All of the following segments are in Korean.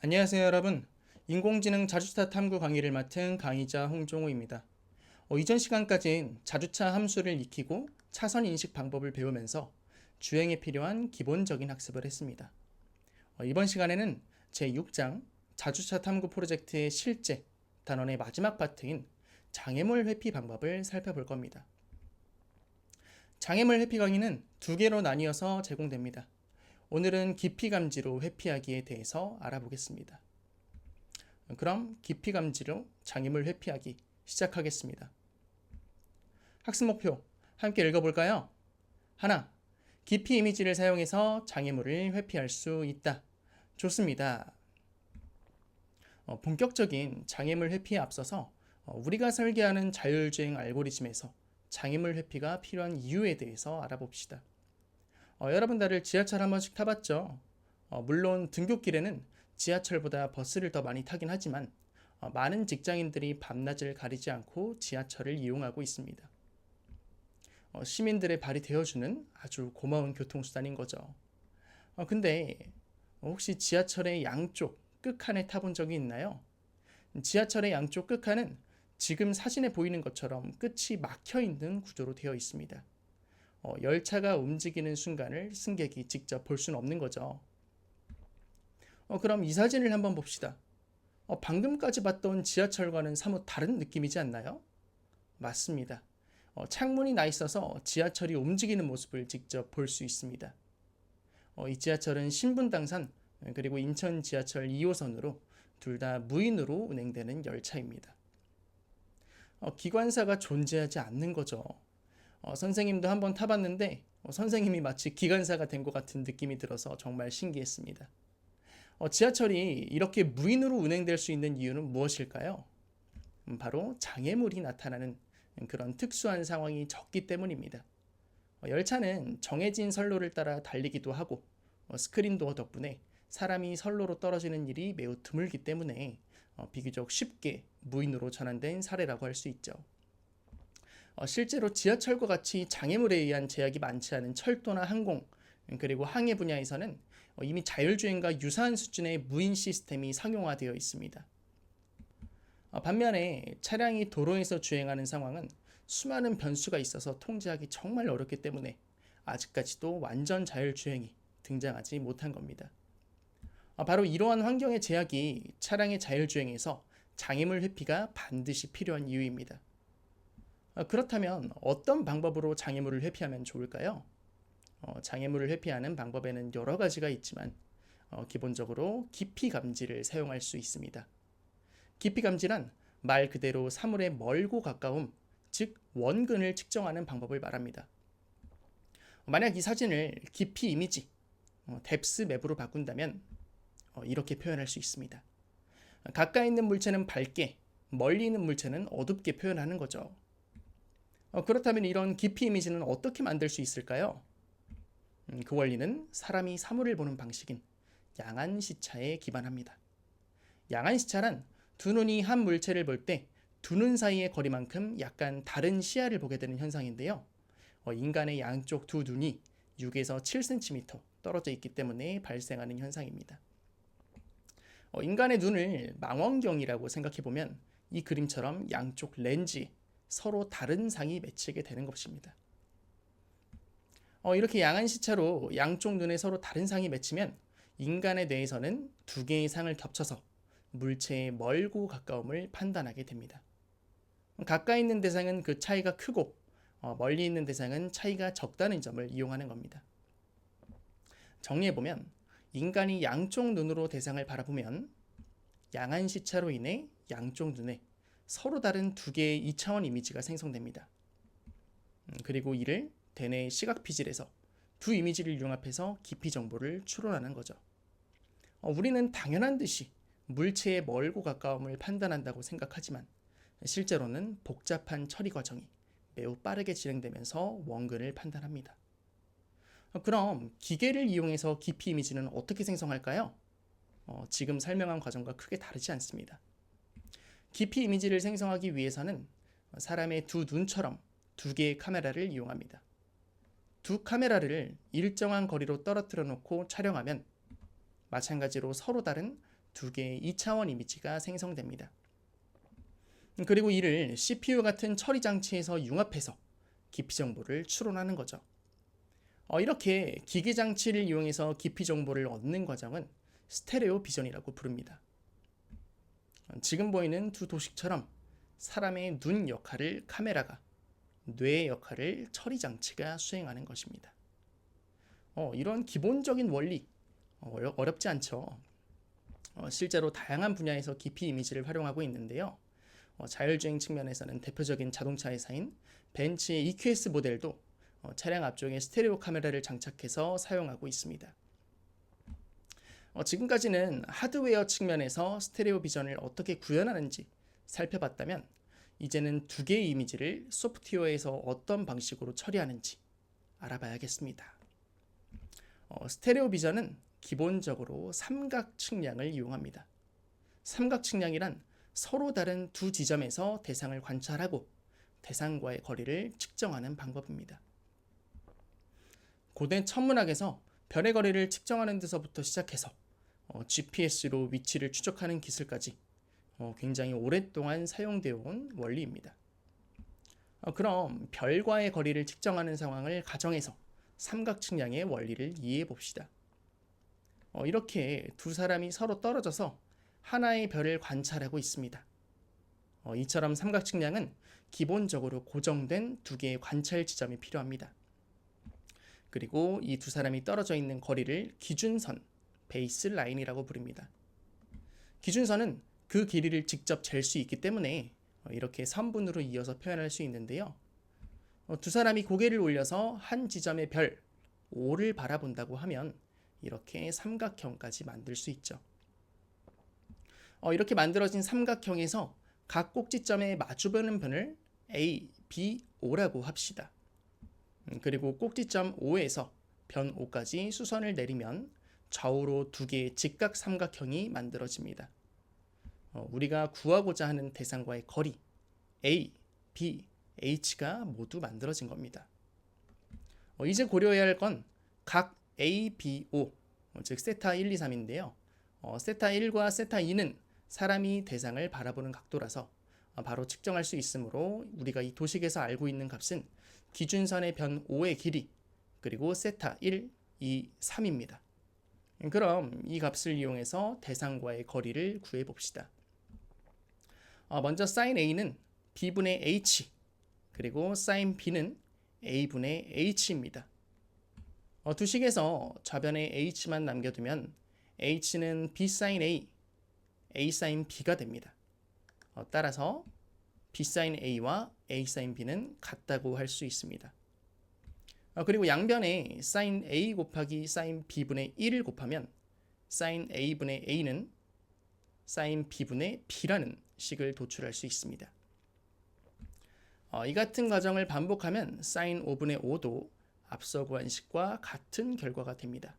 안녕하세요 여러분. 인공지능 자주차 탐구 강의를 맡은 강의자 홍종호입니다. 이전 시간까지는 자주차 함수를 익히고 차선 인식 방법을 배우면서 주행에 필요한 기본적인 학습을 했습니다. 이번 시간에는 제6장 자주차 탐구 프로젝트의 실제 단원의 마지막 파트인 장애물 회피 방법을 살펴볼 겁니다. 장애물 회피 강의는 두 개로 나뉘어서 제공됩니다. 오늘은 깊이 감지로 회피하기에 대해서 알아보겠습니다. 그럼 깊이 감지로 장애물 회피하기 시작하겠습니다. 학습 목표 함께 읽어볼까요? 하나, 깊이 이미지를 사용해서 장애물을 회피할 수 있다. 좋습니다. 본격적인 장애물 회피에 앞서서 우리가 설계하는 자율주행 알고리즘에서 장애물 회피가 필요한 이유에 대해서 알아봅시다. 여러분 다들 지하철 한 번씩 타봤죠? 물론 등굣길에는 지하철보다 버스를 더 많이 타긴 하지만 많은 직장인들이 밤낮을 가리지 않고 지하철을 이용하고 있습니다. 시민들의 발이 되어주는 아주 고마운 교통수단인 거죠. 근데 혹시 지하철의 양쪽 끝칸에 타본 적이 있나요? 지하철의 양쪽 끝칸은 지금 사진에 보이는 것처럼 끝이 막혀 있는 구조로 되어 있습니다. 열차가 움직이는 순간을 승객이 직접 볼 수는 없는 거죠. 그럼 이 사진을 한번 봅시다. 방금까지 봤던 지하철과는 사뭇 다른 느낌이지 않나요? 맞습니다. 창문이 나 있어서 지하철이 움직이는 모습을 직접 볼 수 있습니다. 이 지하철은 신분당산 그리고 인천 지하철 2호선으로 둘 다 무인으로 운행되는 열차입니다. 기관사가 존재하지 않는 거죠. 선생님도 한번 타봤는데 선생님이 마치 기관사가 된 것 같은 느낌이 들어서 정말 신기했습니다. 지하철이 이렇게 무인으로 운행될 수 있는 이유는 무엇일까요? 바로 장애물이 나타나는 그런 특수한 상황이 적기 때문입니다. 열차는 정해진 선로를 따라 달리기도 하고 스크린 도어 덕분에 사람이 선로로 떨어지는 일이 매우 드물기 때문에 비교적 쉽게 무인으로 전환된 사례라고 할 수 있죠. 실제로 지하철과 같이 장애물에 의한 제약이 많지 않은 철도나 항공 그리고 항해 분야에서는 이미 자율주행과 유사한 수준의 무인 시스템이 상용화되어 있습니다. 반면에 차량이 도로에서 주행하는 상황은 수많은 변수가 있어서 통제하기 정말 어렵기 때문에 아직까지도 완전 자율주행이 등장하지 못한 겁니다. 바로 이러한 환경의 제약이 차량의 자율주행에서 장애물 회피가 반드시 필요한 이유입니다. 그렇다면 어떤 방법으로 장애물을 회피하면 좋을까요? 장애물을 회피하는 방법에는 여러 가지가 있지만 기본적으로 깊이 감지를 사용할 수 있습니다. 깊이 감지란 말 그대로 사물의 멀고 가까움, 즉 원근을 측정하는 방법을 말합니다. 만약 이 사진을 깊이 이미지, 뎁스 맵으로 바꾼다면 이렇게 표현할 수 있습니다. 가까이 있는 물체는 밝게, 멀리 있는 물체는 어둡게 표현하는 거죠. 그렇다면 이런 깊이 이미지는 어떻게 만들 수 있을까요? 그 원리는 사람이 사물을 보는 방식인 양안 시차에 기반합니다. 양안 시차란 두 눈이 한 물체를 볼 때 두 눈 사이의 거리만큼 약간 다른 시야를 보게 되는 현상인데요. 인간의 양쪽 두 눈이 6에서 7cm 떨어져 있기 때문에 발생하는 현상입니다. 인간의 눈을 망원경이라고 생각해보면 이 그림처럼 양쪽 렌즈에 서로 다른 상이 맺히게 되는 것입니다. 이렇게 양안 시차로 양쪽 눈에 서로 다른 상이 맺히면 인간의 뇌에서는 두 개의 상을 겹쳐서 물체의 멀고 가까움을 판단하게 됩니다. 가까이 있는 대상은 그 차이가 크고 멀리 있는 대상은 차이가 적다는 점을 이용하는 겁니다. 정리해보면 인간이 양쪽 눈으로 대상을 바라보면 양안 시차로 인해 양쪽 눈에 서로 다른 두 개의 2차원 이미지가 생성됩니다. 그리고 이를 대뇌 시각피질에서 두 이미지를 융합해서 깊이 정보를 추론하는 거죠. 우리는 당연한 듯이 물체의 멀고 가까움을 판단한다고 생각하지만 실제로는 복잡한 처리 과정이 매우 빠르게 진행되면서 원근을 판단합니다. 그럼 기계를 이용해서 깊이 이미지는 어떻게 생성할까요? 지금 설명한 과정과 크게 다르지 않습니다. 깊이 이미지를 생성하기 위해서는 사람의 두 눈처럼 두 개의 카메라를 이용합니다. 두 카메라를 일정한 거리로 떨어뜨려 놓고 촬영하면 마찬가지로 서로 다른 두 개의 2차원 이미지가 생성됩니다. 그리고 이를 CPU 같은 처리 장치에서 융합해서 깊이 정보를 추론하는 거죠. 이렇게 기계 장치를 이용해서 깊이 정보를 얻는 과정은 스테레오 비전이라고 부릅니다. 지금 보이는 두 도식처럼 사람의 눈 역할을 카메라가, 뇌의 역할을 처리 장치가 수행하는 것입니다. 이런 기본적인 원리 어렵지 않죠. 실제로 다양한 분야에서 깊이 이미지를 활용하고 있는데요. 자율주행 측면에서는 대표적인 자동차 회사인 벤츠의 EQS 모델도 차량 앞쪽에 스테레오 카메라를 장착해서 사용하고 있습니다. 지금까지는 하드웨어 측면에서 스테레오 비전을 어떻게 구현하는지 살펴봤다면 이제는 두 개의 이미지를 소프트웨어에서 어떤 방식으로 처리하는지 알아봐야겠습니다. 스테레오 비전은 기본적으로 삼각 측량을 이용합니다. 삼각 측량이란 서로 다른 두 지점에서 대상을 관찰하고 대상과의 거리를 측정하는 방법입니다. 고대 천문학에서 별의 거리를 측정하는 데서부터 시작해서 GPS로 위치를 추적하는 기술까지 굉장히 오랫동안 사용되어 온 원리입니다. 그럼 별과의 거리를 측정하는 상황을 가정해서 삼각 측량의 원리를 이해해 봅시다. 이렇게 두 사람이 서로 떨어져서 하나의 별을 관찰하고 있습니다. 이처럼 삼각 측량은 기본적으로 고정된 두 개의 관찰 지점이 필요합니다. 그리고 이 두 사람이 떨어져 있는 거리를 기준선, 베이스 라인이라고 부릅니다. 기준선은 그 길이를 직접 잴 수 있기 때문에 이렇게 선분으로 이어서 표현할 수 있는데요. 두 사람이 고개를 올려서 한 지점의 별, O를 바라본다고 하면 이렇게 삼각형까지 만들 수 있죠. 이렇게 만들어진 삼각형에서 각 꼭지점에 마주보는 변을 A, B, O라고 합시다. 그리고 꼭지점 O에서 변 O까지 수선을 내리면 좌우로 두 개의 직각 삼각형이 만들어집니다. 우리가 구하고자 하는 대상과의 거리 A, B, H가 모두 만들어진 겁니다. 이제 고려해야 할 건 각 A, B, O, 즉 세타 1, 2, 3인데요. 세타 1과 세타 2는 사람이 대상을 바라보는 각도라서 바로 측정할 수 있으므로 우리가 이 도식에서 알고 있는 값은 기준선의 변 O의 길이 그리고 세타 1, 2, 3입니다. 그럼 이 값을 이용해서 대상과의 거리를 구해 봅시다. 먼저 sin A는 B분의 H 그리고 sin B는 A분의 H입니다. 두식에서 좌변에 H만 남겨두면 H는 B sin A, A sin B가 됩니다. 따라서 B sin A와 A sin B는 같다고 할 수 있습니다. 그리고 양변에 sin A 곱하기 sin B분의 1을 곱하면 sin A분의 A는 sin B분의 B라는 식을 도출할 수 있습니다. 이 같은 과정을 반복하면 sin 5분의 5도 앞서 구한 식과 같은 결과가 됩니다.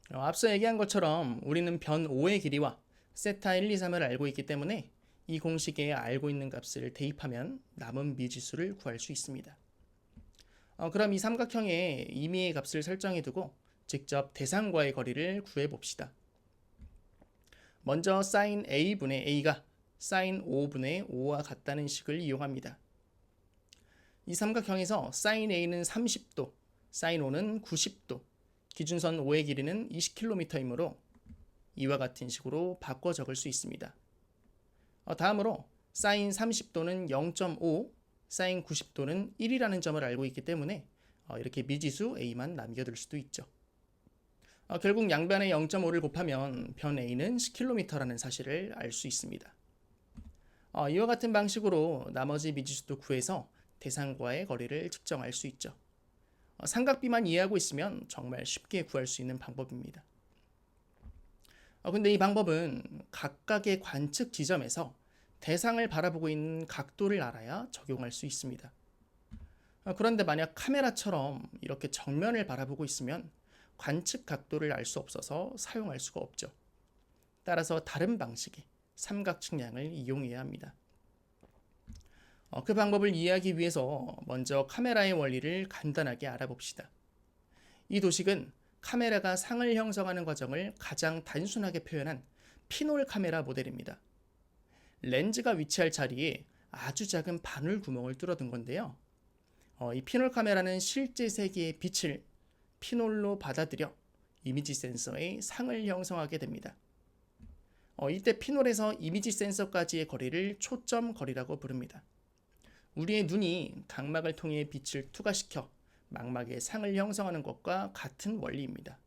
앞서 얘기한 것처럼 우리는 변 5의 길이와 세타 1, 2, 3을 알고 있기 때문에 이 공식에 알고 있는 값을 대입하면 남은 미지수를 구할 수 있습니다. 그럼 이 삼각형에 임의의 값을 설정해 두고 직접 대상과의 거리를 구해 봅시다. 먼저 sin A분의 A가 sin 5분의 5와 같다는 식을 이용합니다. 이 삼각형에서 sin A는 30도, sin 5는 90도, 기준선 5의 길이는 20km이므로 이와 같은 식으로 바꿔 적을 수 있습니다. 다음으로 sin 30도는 0.5, sin 90도는 1이라는 점을 알고 있기 때문에 이렇게 미지수 A만 남겨둘 수도 있죠. 결국 양변에 0.5를 곱하면 변 A는 10km라는 사실을 알 수 있습니다. 이와 같은 방식으로 나머지 미지수도 구해서 대상과의 거리를 측정할 수 있죠. 삼각비만 이해하고 있으면 정말 쉽게 구할 수 있는 방법입니다. 근데 이 방법은 각각의 관측 지점에서 대상을 바라보고 있는 각도를 알아야 적용할 수 있습니다. 그런데 만약 카메라처럼 이렇게 정면을 바라보고 있으면 관측 각도를 알 수 없어서 사용할 수가 없죠. 따라서 다른 방식의 삼각 측량을 이용해야 합니다. 그 방법을 이해하기 위해서 먼저 카메라의 원리를 간단하게 알아봅시다. 이 도식은 카메라가 상을 형성하는 과정을 가장 단순하게 표현한 피놀 카메라 모델입니다. 렌즈가 위치할 자리에 아주 작은 바늘 구멍을 뚫어둔 건데요. 이 피놀 카메라는 실제 세계의 빛을 피놀로 받아들여 이미지 센서의 상을 형성하게 됩니다. 이때 피놀에서 이미지 센서까지의 거리를 초점 거리라고 부릅니다. 우리의 눈이 각막을 통해 빛을 투과시켜 망막에 상을 형성하는 것과 같은 원리입니다.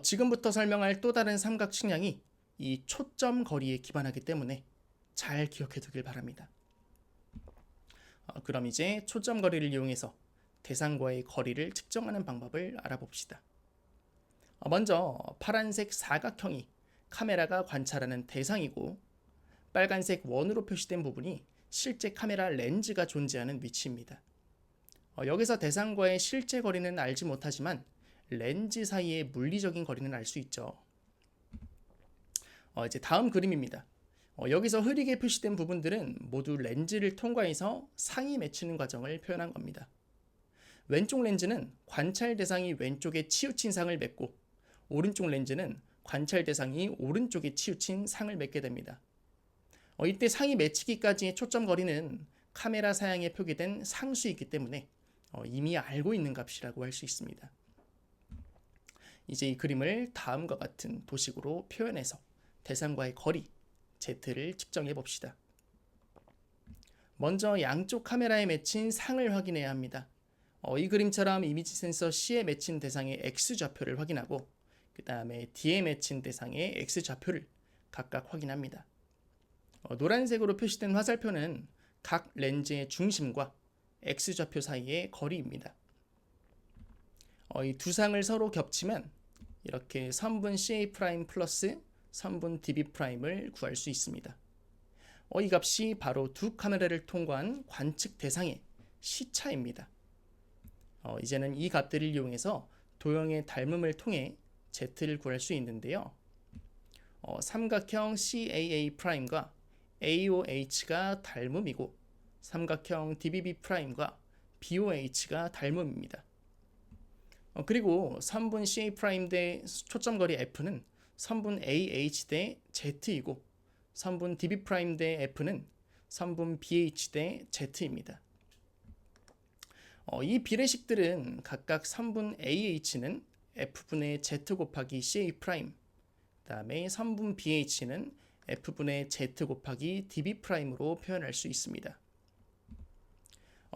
지금부터 설명할 또 다른 삼각 측량이 이 초점 거리에 기반하기 때문에 잘 기억해 두길 바랍니다. 그럼 이제 초점 거리를 이용해서 대상과의 거리를 측정하는 방법을 알아봅시다. 먼저 파란색 사각형이 카메라가 관찰하는 대상이고, 빨간색 원으로 표시된 부분이 실제 카메라 렌즈가 존재하는 위치입니다. 여기서 대상과의 실제 거리는 알지 못하지만 렌즈 사이의 물리적인 거리는 알 수 있죠. 이제 다음 그림입니다. 여기서 흐리게 표시된 부분들은 모두 렌즈를 통과해서 상이 맺히는 과정을 표현한 겁니다. 왼쪽 렌즈는 관찰 대상이 왼쪽에 치우친 상을 맺고, 오른쪽 렌즈는 관찰 대상이 오른쪽에 치우친 상을 맺게 됩니다. 이때 상이 맺히기까지의 초점 거리는 카메라 사양에 표기된 상수이기 때문에 이미 알고 있는 값이라고 할 수 있습니다. 이제 이 그림을 다음과 같은 도식으로 표현해서 대상과의 거리 Z를 측정해 봅시다. 먼저 양쪽 카메라에 맺힌 상을 확인해야 합니다. 이 그림처럼 이미지 센서 C에 맺힌 대상의 X좌표를 확인하고, 그 다음에 D에 맺힌 대상의 X좌표를 각각 확인합니다. 노란색으로 표시된 화살표는 각 렌즈의 중심과 X좌표 사이의 거리입니다. 이 두 상을 서로 겹치면 이렇게 선분 CA' 플러스 선분 DB'을 구할 수 있습니다. 이 값이 바로 두 카메라를 통과한 관측 대상의 시차입니다. 이제는 이 값들을 이용해서 도형의 닮음을 통해 Z를 구할 수 있는데요. 삼각형 CAA'과 AOH가 닮음이고, 삼각형 DBB'과 BOH가 닮음입니다. 그리고 선분 CA' 대 초점거리 F는 선분 AH 대 Z이고, 선분 DB' 대 F는 선분 BH 대 Z입니다. 이 비례식들은 각각 선분 AH는 F분의 Z 곱하기 CA', 그 다음에 선분 BH는 F분의 Z 곱하기 DB'으로 표현할 수 있습니다.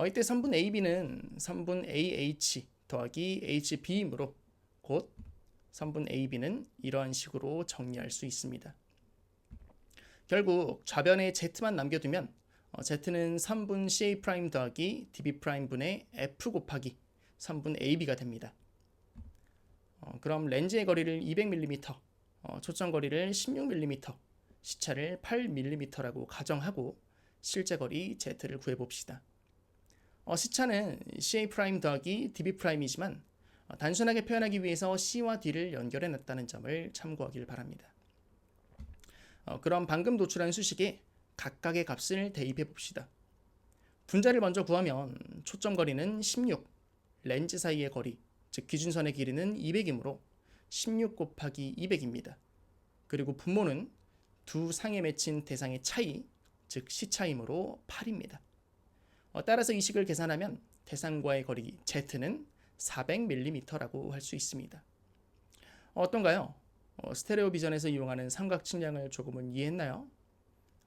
이때 선분 AB는 선분 AH 더하기 HB이므로 곧 선분 AB는 이러한 식으로 정리할 수 있습니다. 결국 좌변에 Z만 남겨두면 Z는 선분 CA' 더하기 DB'분의 F 곱하기 선분 AB가 됩니다. 그럼 렌즈의 거리를 200mm, 초점 거리를 16mm, 시차를 8mm라고 가정하고 실제 거리 Z를 구해봅시다. 시차는 CA' 더하기 DB'이지만 단순하게 표현하기 위해서 C와 D를 연결해 놨다는 점을 참고하길 바랍니다. 그럼 방금 도출한 수식에 각각의 값을 대입해 봅시다. 분자를 먼저 구하면 초점 거리는 16, 렌즈 사이의 거리, 즉 기준선의 길이는 200이므로 16 곱하기 200입니다. 그리고 분모는 두 상에 맺힌 대상의 차이, 즉 시차이므로 8입니다. 따라서 이 식을 계산하면 대상과의 거리 Z는 400mm라고 할 수 있습니다. 어떤가요? 스테레오 비전에서 이용하는 삼각 측량을 조금은 이해했나요?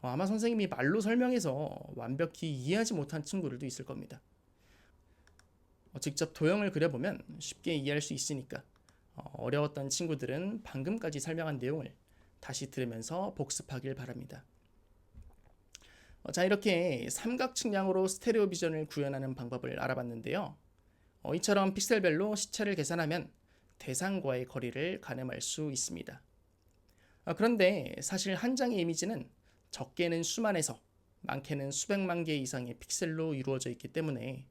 아마 선생님이 말로 설명해서 완벽히 이해하지 못한 친구들도 있을 겁니다. 직접 도형을 그려보면 쉽게 이해할 수 있으니까 어려웠던 친구들은 방금까지 설명한 내용을 다시 들으면서 복습하길 바랍니다. 자, 이렇게 삼각 측량으로 스테레오 비전을 구현하는 방법을 알아봤는데요. 이처럼 픽셀별로 시차를 계산하면 대상과의 거리를 가늠할 수 있습니다. 그런데 사실 한 장의 이미지는 적게는 수만에서 많게는 수백만 개 이상의 픽셀로 이루어져 있기 때문에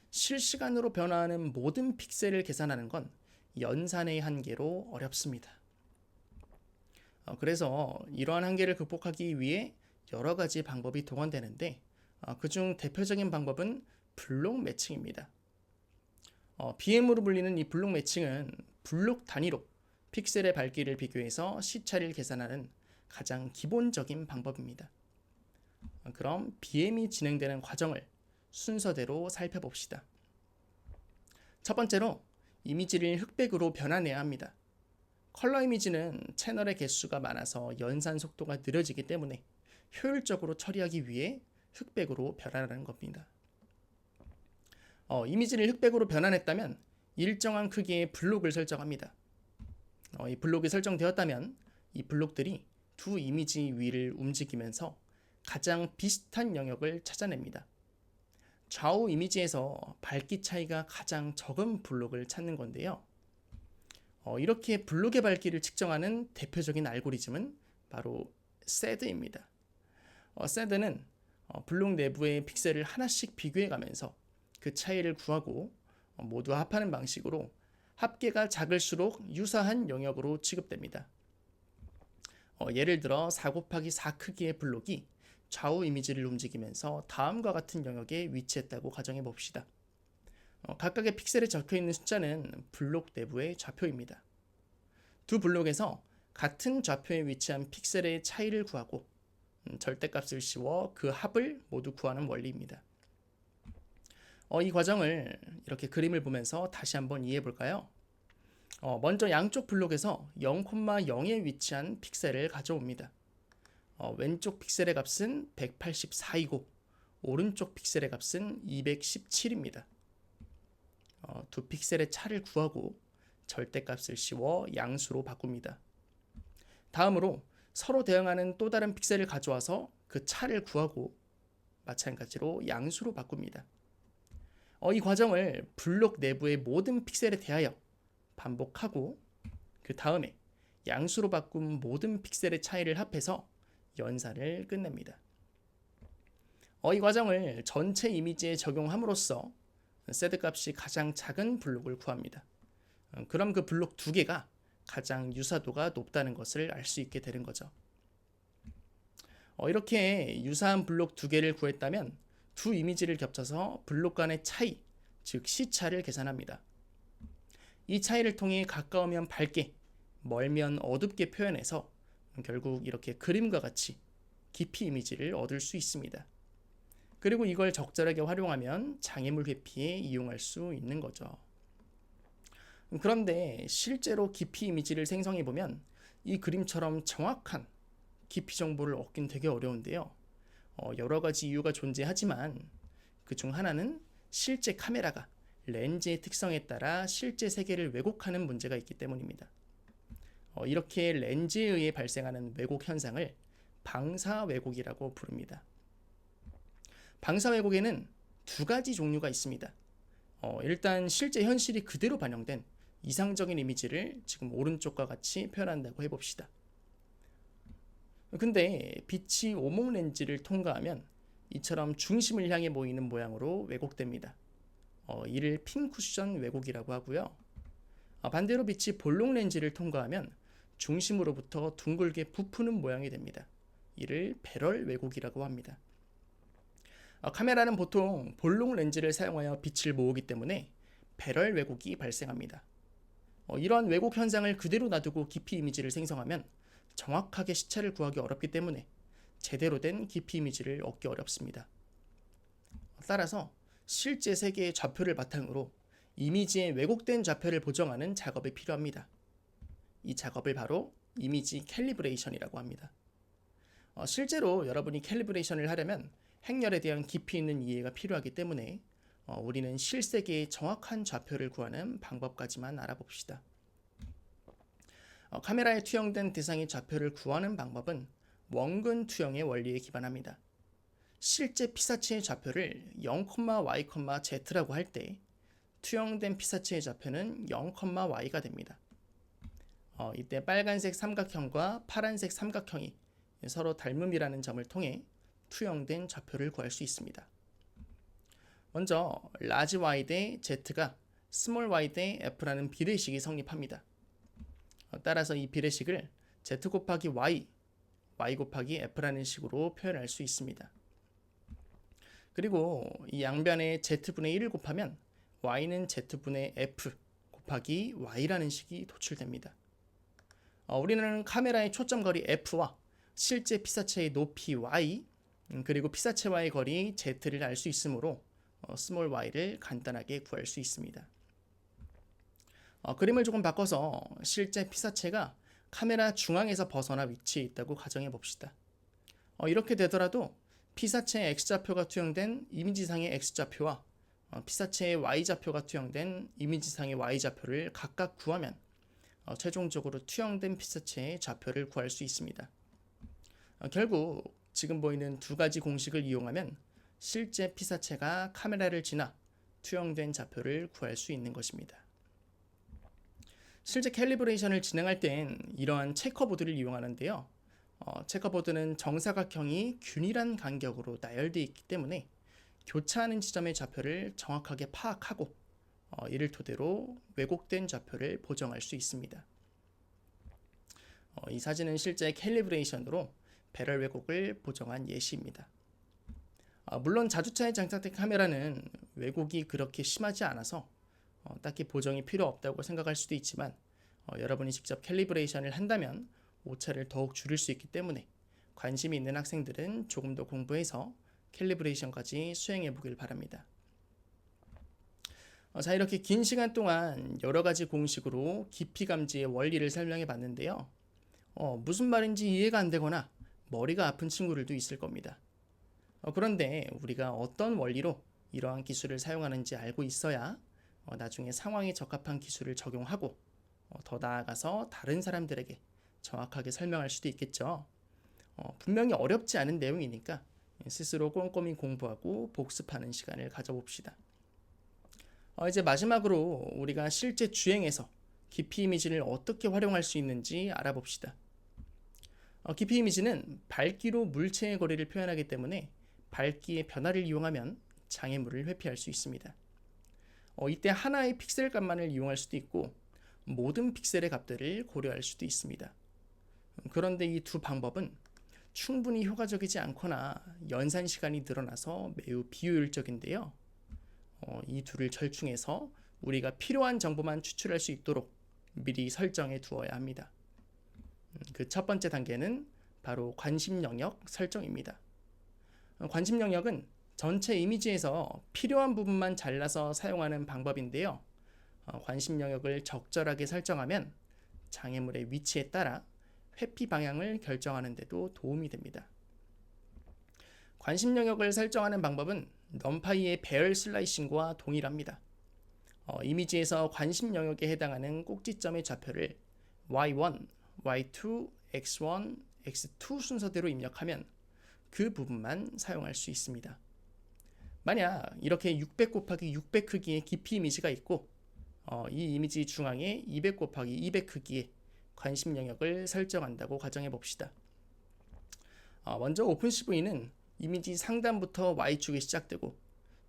실시간으로 변화하는 모든 픽셀을 계산하는 건 연산의 한계로 어렵습니다. 그래서 이러한 한계를 극복하기 위해 여러 가지 방법이 동원되는데 그중 대표적인 방법은 블록 매칭입니다. BM으로 불리는 이 블록 매칭은 블록 단위로 픽셀의 밝기를 비교해서 시차를 계산하는 가장 기본적인 방법입니다. 그럼 BM이 진행되는 과정을 순서대로 살펴봅시다. 첫 번째로 이미지를 흑백으로 변환해야 합니다. 컬러 이미지는 채널의 개수가 많아서 연산 속도가 느려지기 때문에 효율적으로 처리하기 위해 흑백으로 변환하는 겁니다. 이미지를 흑백으로 변환했다면 일정한 크기의 블록을 설정합니다. 이 블록이 설정되었다면 이 블록들이 두 이미지 위를 움직이면서 가장 비슷한 영역을 찾아냅니다. 좌우 이미지에서 밝기 차이가 가장 적은 블록을 찾는 건데요. 이렇게 블록의 밝기를 측정하는 대표적인 알고리즘은 바로 SED입니다. SED는 블록 내부의 픽셀을 하나씩 비교해 가면서 그 차이를 구하고 모두 합하는 방식으로 합계가 작을수록 유사한 영역으로 취급됩니다. 예를 들어 4 곱하기 4 크기의 블록이 좌우 이미지를 움직이면서 다음과 같은 영역에 위치했다고 가정해 봅시다. 각각의 픽셀에 적혀 있는 숫자는 블록 내부의 좌표입니다. 두 블록에서 같은 좌표에 위치한 픽셀의 차이를 구하고 절대값을 씌워 그 합을 모두 구하는 원리입니다. 이 과정을 이렇게 그림을 보면서 다시 한번 이해해 볼까요? 먼저 양쪽 블록에서 0,0에 위치한 픽셀을 가져옵니다. 왼쪽 픽셀의 값은 184이고 오른쪽 픽셀의 값은 217입니다. 두 픽셀의 차를 구하고 절대값을 씌워 양수로 바꿉니다. 다음으로 서로 대응하는 또 다른 픽셀을 가져와서 그 차를 구하고 마찬가지로 양수로 바꿉니다. 이 과정을 블록 내부의 모든 픽셀에 대하여 반복하고 그 다음에 양수로 바꾼 모든 픽셀의 차이를 합해서 연산을 끝냅니다. 이 과정을 전체 이미지에 적용함으로써 SED 값이 가장 작은 블록을 구합니다. 그럼 그 블록 두 개가 가장 유사도가 높다는 것을 알 수 있게 되는 거죠. 이렇게 유사한 블록 두 개를 구했다면 두 이미지를 겹쳐서 블록 간의 차이, 즉 시차를 계산합니다. 이 차이를 통해 가까우면 밝게, 멀면 어둡게 표현해서 결국 이렇게 그림과 같이 깊이 이미지를 얻을 수 있습니다. 그리고 이걸 적절하게 활용하면 장애물 회피에 이용할 수 있는 거죠. 그런데 실제로 깊이 이미지를 생성해 보면 이 그림처럼 정확한 깊이 정보를 얻긴 되게 어려운데요. 여러 가지 이유가 존재하지만 그 중 하나는 실제 카메라가 렌즈의 특성에 따라 실제 세계를 왜곡하는 문제가 있기 때문입니다. 이렇게 렌즈에 의해 발생하는 왜곡 현상을 방사 왜곡이라고 부릅니다. 방사 왜곡에는 두 가지 종류가 있습니다. 일단 실제 현실이 그대로 반영된 이상적인 이미지를 지금 오른쪽과 같이 표현한다고 해봅시다. 근데 빛이 오목 렌즈를 통과하면 이처럼 중심을 향해 보이는 모양으로 왜곡됩니다. 이를 핀 쿠션 왜곡이라고 하고요. 반대로 빛이 볼록 렌즈를 통과하면 중심으로부터 둥글게 부푸는 모양이 됩니다. 이를 배럴 왜곡이라고 합니다. 카메라는 보통 볼록 렌즈를 사용하여 빛을 모으기 때문에 배럴 왜곡이 발생합니다. 이러한 왜곡 현상을 그대로 놔두고 깊이 이미지를 생성하면 정확하게 시차를 구하기 어렵기 때문에 제대로 된 깊이 이미지를 얻기 어렵습니다. 따라서 실제 세계의 좌표를 바탕으로 이미지의 왜곡된 좌표를 보정하는 작업이 필요합니다. 이 작업을 바로 이미지 캘리브레이션이라고 합니다. 실제로 여러분이 캘리브레이션을 하려면 행렬에 대한 깊이 있는 이해가 필요하기 때문에 우리는 실세계의 정확한 좌표를 구하는 방법까지만 알아봅시다. 카메라에 투영된 대상의 좌표를 구하는 방법은 원근 투영의 원리에 기반합니다. 실제 피사체의 좌표를 0,y,z라고 할 때 투영된 피사체의 좌표는 0,y가 됩니다. 이때 빨간색 삼각형과 파란색 삼각형이 서로 닮음이라는 점을 통해 투영된 좌표를 구할 수 있습니다. 먼저 large y 대 z가 small y 대 f라는 비례식이 성립합니다. 따라서 이 비례식을 z 곱하기 y, y 곱하기 f라는 식으로 표현할 수 있습니다. 그리고 이 양변에 z분의 1을 곱하면 y는 z분의 f 곱하기 y라는 식이 도출됩니다. 우리는 카메라의 초점거리 f와 실제 피사체의 높이 y 그리고 피사체와의 거리 z를 알 수 있으므로 스몰 y를 간단하게 구할 수 있습니다. 그림을 조금 바꿔서 실제 피사체가 카메라 중앙에서 벗어나 위치해 있다고 가정해 봅시다. 이렇게 되더라도 피사체의 x좌표가 투영된 이미지상의 x좌표와 피사체의 y좌표가 투영된 이미지상의 y좌표를 각각 구하면 최종적으로 투영된 피사체의 좌표를 구할 수 있습니다. 결국 지금 보이는 두 가지 공식을 이용하면 실제 피사체가 카메라를 지나 투영된 좌표를 구할 수 있는 것입니다. 실제 캘리브레이션을 진행할 땐 이러한 체커보드를 이용하는데요. 체커보드는 정사각형이 균일한 간격으로 나열되어 있기 때문에 교차하는 지점의 좌표를 정확하게 파악하고 이를 토대로 왜곡된 좌표를 보정할 수 있습니다. 이 사진은 실제 캘리브레이션으로 배럴 왜곡을 보정한 예시입니다. 물론 자주차에 장착된 카메라는 왜곡이 그렇게 심하지 않아서 딱히 보정이 필요 없다고 생각할 수도 있지만 여러분이 직접 캘리브레이션을 한다면 오차를 더욱 줄일 수 있기 때문에 관심이 있는 학생들은 조금 더 공부해서 캘리브레이션까지 수행해 보길 바랍니다. 자, 이렇게 긴 시간 동안 여러 가지 공식으로 깊이 감지의 원리를 설명해 봤는데요. 무슨 말인지 이해가 안 되거나 머리가 아픈 친구들도 있을 겁니다. 그런데 우리가 어떤 원리로 이러한 기술을 사용하는지 알고 있어야 나중에 상황에 적합한 기술을 적용하고 더 나아가서 다른 사람들에게 정확하게 설명할 수도 있겠죠. 분명히 어렵지 않은 내용이니까 스스로 꼼꼼히 공부하고 복습하는 시간을 가져봅시다. 이제 마지막으로 우리가 실제 주행에서 깊이 이미지를 어떻게 활용할 수 있는지 알아봅시다. 깊이 이미지는 밝기로 물체의 거리를 표현하기 때문에 밝기의 변화를 이용하면 장애물을 회피할 수 있습니다. 이때 하나의 픽셀 값만을 이용할 수도 있고 모든 픽셀의 값들을 고려할 수도 있습니다. 그런데 이 두 방법은 충분히 효과적이지 않거나 연산 시간이 늘어나서 매우 비효율적인데요. 이 둘을 절충해서 우리가 필요한 정보만 추출할 수 있도록 미리 설정해 두어야 합니다. 그 첫 번째 단계는 바로 관심 영역 설정입니다. 관심 영역은 전체 이미지에서 필요한 부분만 잘라서 사용하는 방법인데요. 관심 영역을 적절하게 설정하면 장애물의 위치에 따라 회피 방향을 결정하는 데도 도움이 됩니다. 관심 영역을 설정하는 방법은 넘파이의 배열 슬라이싱과 동일합니다. 이미지에서 관심 영역에 해당하는 꼭지점의 좌표를 Y1, Y2, X1, X2 순서대로 입력하면 그 부분만 사용할 수 있습니다. 만약 이렇게 600 곱하기 600 크기의 깊이 이미지가 있고 이 이미지 중앙에 200 곱하기 200 크기의 관심 영역을 설정한다고 가정해 봅시다. 먼저 오픈CV는 이미지 상단부터 Y축이 시작되고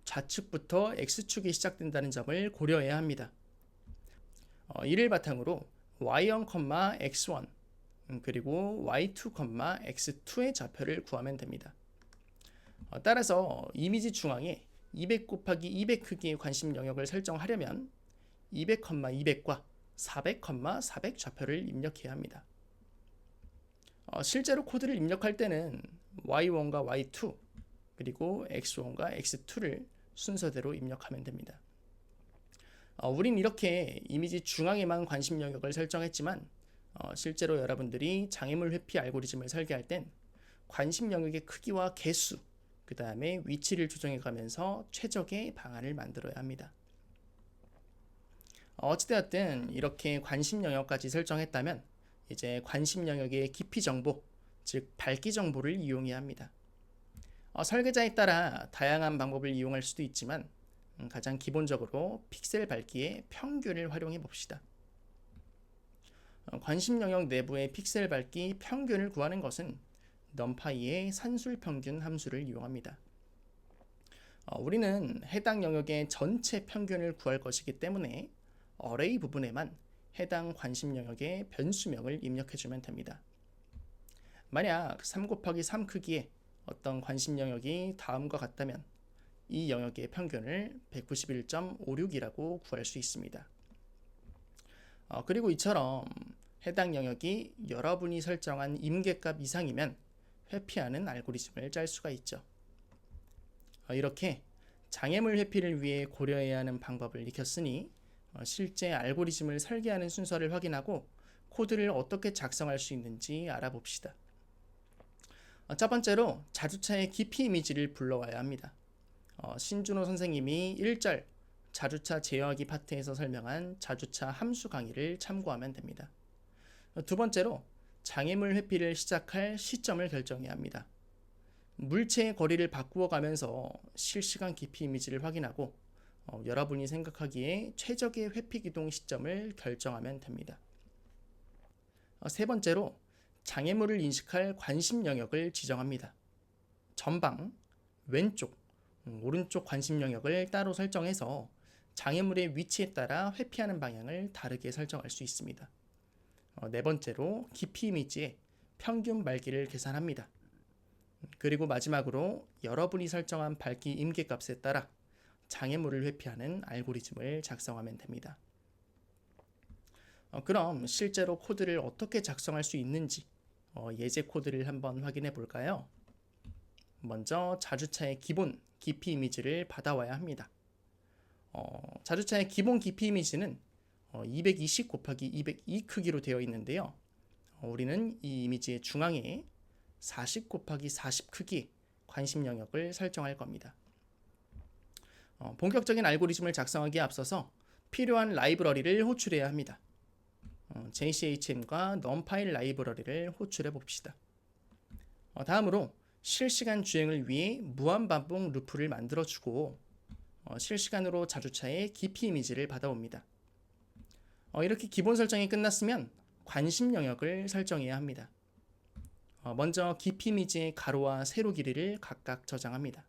좌측부터 X축이 시작된다는 점을 고려해야 합니다. 이를 바탕으로 Y1, X1 그리고 Y2, X2의 좌표를 구하면 됩니다. 따라서 이미지 중앙에 200 곱하기 200 크기의 관심 영역을 설정하려면 200, 200과 400, 400 좌표를 입력해야 합니다. 실제로 코드를 입력할 때는 Y1과 Y2 그리고 X1과 X2를 순서대로 입력하면 됩니다. 우린 이렇게 이미지 중앙에만 관심 영역을 설정했지만 실제로 여러분들이 장애물 회피 알고리즘을 설계할 땐 관심 영역의 크기와 개수, 그 다음에 위치를 조정해 가면서 최적의 방안을 만들어야 합니다. 어찌되었든 이렇게 관심 영역까지 설정했다면 이제 관심 영역의 깊이 정보, 즉 밝기 정보를 이용해야 합니다. 설계자에 따라 다양한 방법을 이용할 수도 있지만 가장 기본적으로 픽셀 밝기의 평균을 활용해 봅시다. 관심 영역 내부의 픽셀 밝기 평균을 구하는 것은 넘파이의 산술평균 함수를 이용합니다. 우리는 해당 영역의 전체 평균을 구할 것이기 때문에 어레이 부분에만 해당 관심 영역의 변수명을 입력해주면 됩니다. 만약 3 곱하기 3 크기의 어떤 관심 영역이 다음과 같다면 이 영역의 평균을 191.56이라고 구할 수 있습니다. 그리고 이처럼 해당 영역이 여러분이 설정한 임계값 이상이면 회피하는 알고리즘을 짤 수가 있죠. 이렇게 장애물 회피를 위해 고려해야 하는 방법을 익혔으니 실제 알고리즘을 설계하는 순서를 확인하고 코드를 어떻게 작성할 수 있는지 알아봅시다. 첫 번째로 자주차의 깊이 이미지를 불러와야 합니다. 신준호 선생님이 1절 자주차 제어하기 파트에서 설명한 자주차 함수 강의를 참고하면 됩니다. 두 번째로 장애물 회피를 시작할 시점을 결정해야 합니다. 물체의 거리를 바꾸어 가면서 실시간 깊이 이미지를 확인하고 여러분이 생각하기에 최적의 회피 기동 시점을 결정하면 됩니다. 세 번째로 장애물을 인식할 관심 영역을 지정합니다. 전방, 왼쪽, 오른쪽 관심 영역을 따로 설정해서 장애물의 위치에 따라 회피하는 방향을 다르게 설정할 수 있습니다. 네 번째로 깊이 이미지의 평균 밝기를 계산합니다. 그리고 마지막으로 여러분이 설정한 밝기 임계값에 따라 장애물을 회피하는 알고리즘을 작성하면 됩니다. 그럼 실제로 코드를 어떻게 작성할 수 있는지 예제 코드를 한번 확인해 볼까요? 먼저 자주차의 기본 깊이 이미지를 받아와야 합니다. 자주차의 기본 깊이 이미지는 220 곱하기 202 크기로 되어 있는데요. 우리는 이 이미지의 중앙에 40 곱하기 40 크기 관심 영역을 설정할 겁니다. 본격적인 알고리즘을 작성하기에 앞서서 필요한 라이브러리를 호출해야 합니다. JCHM과 numpy 라이브러리를 호출해 봅시다. 다음으로 실시간 주행을 위해 무한반복 루프를 만들어주고 실시간으로 자주차의 깊이 이미지를 받아옵니다. 이렇게 기본 설정이 끝났으면 관심 영역을 설정해야 합니다. 먼저 깊이 이미지의 가로와 세로 길이를 각각 저장합니다.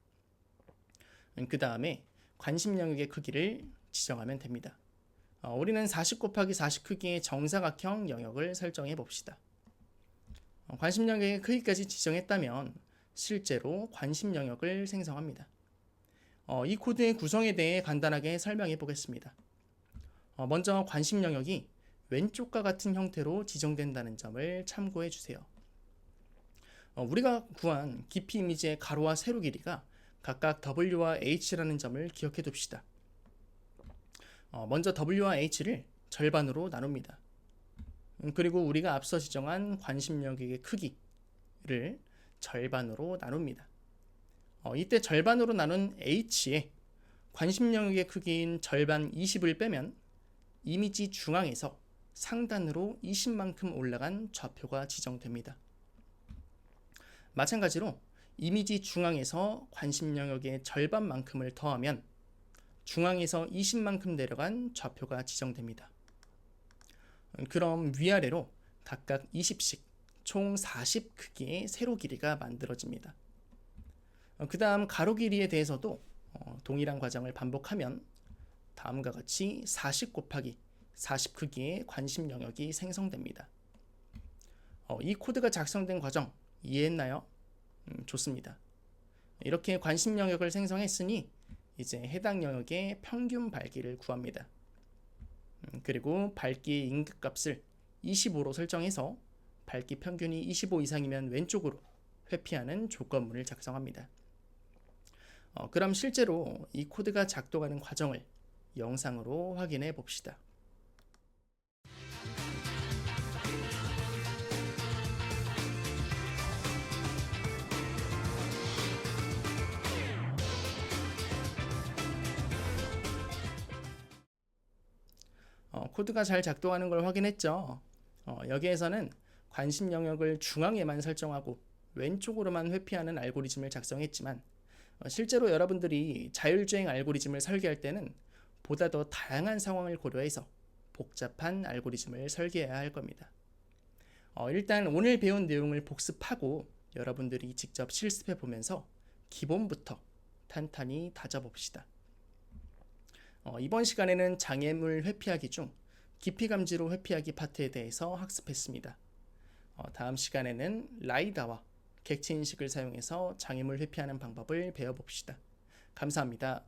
그 다음에 관심 영역의 크기를 지정하면 됩니다. 우리는 40 곱하기 40 크기의 정사각형 영역을 설정해 봅시다. 관심 영역의 크기까지 지정했다면 실제로 관심 영역을 생성합니다. 이 코드의 구성에 대해 간단하게 설명해 보겠습니다. 먼저 관심 영역이 왼쪽과 같은 형태로 지정된다는 점을 참고해 주세요. 우리가 구한 깊이 이미지의 가로와 세로 길이가 각각 W와 H라는 점을 기억해 둡시다. 먼저 W와 H를 절반으로 나눕니다. 그리고 우리가 앞서 지정한 관심 영역의 크기를 절반으로 나눕니다. 이때 절반으로 나눈 H에 관심 영역의 크기인 절반 20을 빼면 이미지 중앙에서 상단으로 20만큼 올라간 좌표가 지정됩니다. 마찬가지로 이미지 중앙에서 관심 영역의 절반만큼을 더하면 중앙에서 20만큼 내려간 좌표가 지정됩니다. 그럼 위아래로 각각 20씩 총 40 크기의 세로 길이가 만들어집니다. 그 다음 가로 길이에 대해서도 동일한 과정을 반복하면 다음과 같이 40 곱하기 40 크기의 관심 영역이 생성됩니다. 이 코드가 작성된 과정 이해했나요? 좋습니다. 이렇게 관심 영역을 생성했으니 이제 해당 영역의 평균 밝기를 구합니다. 그리고 밝기의 임계값을 25로 설정해서 밝기 평균이 25 이상이면 왼쪽으로 회피하는 조건문을 작성합니다. 그럼 실제로 이 코드가 작동하는 과정을 영상으로 확인해 봅시다. 코드가 잘 작동하는 걸 확인했죠. 여기에서는 관심 영역을 중앙에만 설정하고 왼쪽으로만 회피하는 알고리즘을 작성했지만 실제로 여러분들이 자율주행 알고리즘을 설계할 때는 보다 더 다양한 상황을 고려해서 복잡한 알고리즘을 설계해야 할 겁니다. 일단 오늘 배운 내용을 복습하고 여러분들이 직접 실습해 보면서 기본부터 탄탄히 다져봅시다. 이번 시간에는 장애물 회피하기 중 깊이 감지로 회피하기 파트에 대해서 학습했습니다. 다음 시간에는 라이다와 객체 인식을 사용해서 장애물 회피하는 방법을 배워봅시다. 감사합니다.